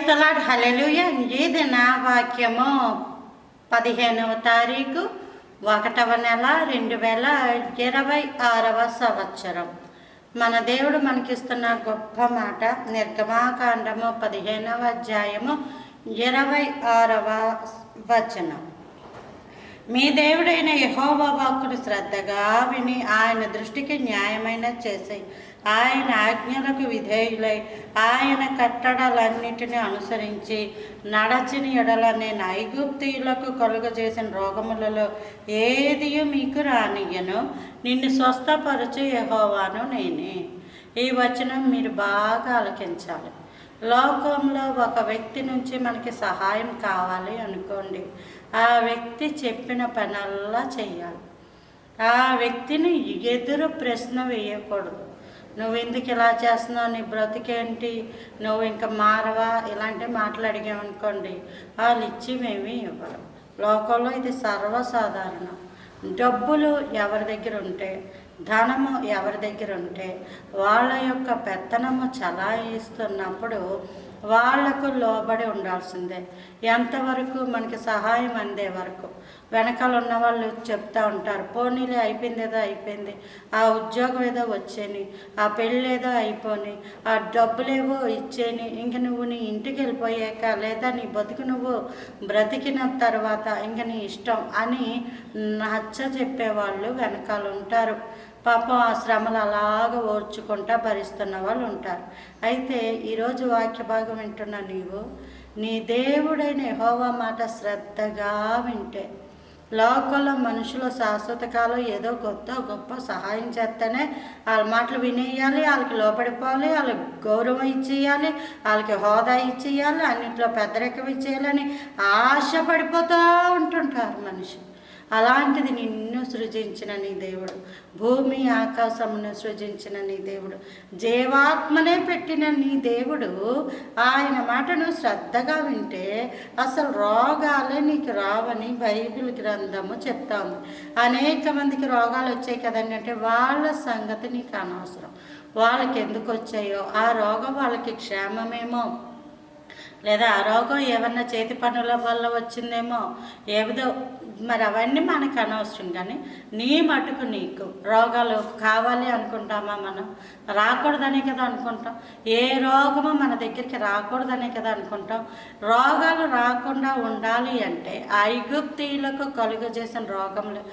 The lord. హల్లెలూయా. ఇది నా వాక్యము 15వ తారీఖు 1వ నెల 2026వ సంవత్సరం. మన దేవుడు మనకిస్తున్న గొప్ప మాట నిర్గమాకాండము 15వ అధ్యాయము 26వ వచనం. మీ దేవుడైన యెహోవా వాక్కును శ్రద్ధగా విని ఆయన దృష్టికి న్యాయమైన చేసి ఆయన ఆజ్ఞలకు విధేయులై ఆయన కట్టడలన్నిటిని అనుసరించి నడచిన ఎడల నేను ఐగుప్తీయులకు కలుగజేసిన రోగములలో ఏది మీకు రానియ్యను, నిన్ను స్వస్థపరచు యెహోవాను నేనే. ఈ వచనం మీరు బాగా ఆలకించాలి. లోకంలో ఒక వ్యక్తి నుంచి మనకి సహాయం కావాలి అనుకోండి, ఆ వ్యక్తి చెప్పిన పనల్లా చెయ్యాలి. ఆ వ్యక్తిని ఎదురు ప్రశ్న వేయకూడదు. నువ్వు ఎందుకు ఇలా చేస్తున్నావు, నీ బ్రతికేంటి, నువ్వు ఇంకా మారవా, ఇలాంటి మాటలు అడిగామనుకోండి, వాళ్ళు ఇచ్చిమేమీ ఇవ్వరు. లోకంలో ఇది సర్వసాధారణం. డబ్బులు ఎవరి దగ్గర ఉంటే, ధనము ఎవరి దగ్గర ఉంటే వాళ్ళ యొక్క పెత్తనము చలాయిస్తున్నప్పుడు వాళ్లకు లోబడి ఉండాల్సిందే. ఎంతవరకు మనకి సహాయం అందే వరకు. వెనకాల ఉన్న వాళ్ళు చెప్తూ ఉంటారు, పోనీలే అయిపోయింది ఏదో అయిపోయింది, ఆ ఉద్యోగం ఏదో వచ్చేని, ఆ పెళ్ళి ఏదో అయిపోని, ఆ డబ్బులేవో ఇచ్చేని, ఇంక నువ్వు నీ ఇంటికి వెళ్ళిపోయాక లేదా నీ బతుకు నువ్వు బ్రతికిన తర్వాత ఇంక నీ ఇష్టం అని నచ్చ చెప్పేవాళ్ళు వెనకాల ఉంటారు. పాపం ఆ శ్రమలు అలాగ ఓర్చుకుంటా భరిస్తున్న వాళ్ళు ఉంటారు. అయితే ఈరోజు వాక్య భాగం వింటున్న నీవు నీ దేవుడైన యెహోవా మాట శ్రద్ధగా వింటే, లోకంలో మనుషులు శాశ్వత కాలం ఏదో గొప్ప సహాయం చేస్తేనే వాళ్ళ మాటలు వినేయాలి, వాళ్ళకి లోపడిపోవాలి, వాళ్ళకి గౌరవం ఇచ్చేయాలి, వాళ్ళకి హోదా ఇచ్చేయాలి, అన్నింటిలో పెద్దరికం ఇచ్చేయాలని ఆశపడిపోతూ ఉంటుంటారు మనిషి. అలాంటిది నిన్ను సృజించిన నీ దేవుడు, భూమి ఆకాశమును సృజించిన నీ దేవుడు, జీవాత్మనే పెట్టిన నీ దేవుడు, ఆయన మాటను శ్రద్ధగా వింటే అసలు రోగాలే నీకు రావని బైబిల్ గ్రంథము చెప్తా ఉంది. అనేక మందికి రోగాలు వచ్చాయి కదండి అంటే వాళ్ళ సంగతి నీకు అనవసరం. వాళ్ళకి ఎందుకు వచ్చాయో, ఆ రోగం వాళ్ళకి క్షేమమేమో, లేదా ఆ రోగం ఏమన్నా చేతి పనుల వల్ల వచ్చిందేమో, ఏదో మరి అవన్నీ మనకు అనవసరం. కానీ నీ మటుకు నీకు రోగాలు కావాలి అనుకుంటామా? మనం రాకూడదనే కదా అనుకుంటాం. ఏ రోగము మన దగ్గరికి రాకూడదనే కదా అనుకుంటాం. రోగాలు రాకుండా ఉండాలి అంటే ఐగుప్తీయులకు కలుగజేసిన రోగములు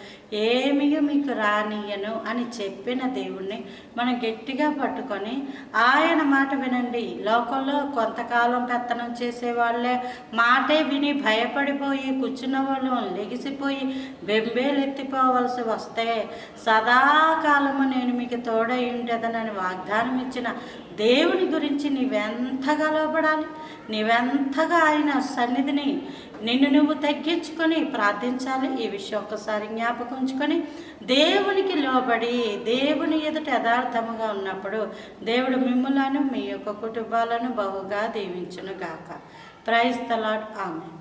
ఏమీ మీకు రానియను అని చెప్పిన దేవుణ్ణి మనం గట్టిగా పట్టుకొని ఆయన మాట వినండి. లోకంలో కొంతకాలం పెత్తనం చేసేవాళ్ళే మాటే విని భయపడిపోయి కూర్చున్న వాళ్ళు లెగిసిపోయి బెంబేలెత్తిపోవలసి వస్తే, సదాకాలము నేను మీకు తోడై ఉండేదనని వాగ్దానం ఇచ్చిన దేవుని గురించి నీవెంతగా లోపడాలి, నీవెంతగా ఆయన సన్నిధిని నిన్ను నువ్వు తగ్గించుకొని ప్రార్థించాలి. ఈ విషయం ఒక్కసారి జ్ఞాపకం ఉంచుకొని దేవునికి లోబడి దేవుని ఎదుట యథార్థముగా ఉన్నప్పుడు దేవుడు మిమ్ములను మీ యొక్క కుటుంబాలను బహుగా దీవించును గాక. Praise the Lord. ఆమేన్.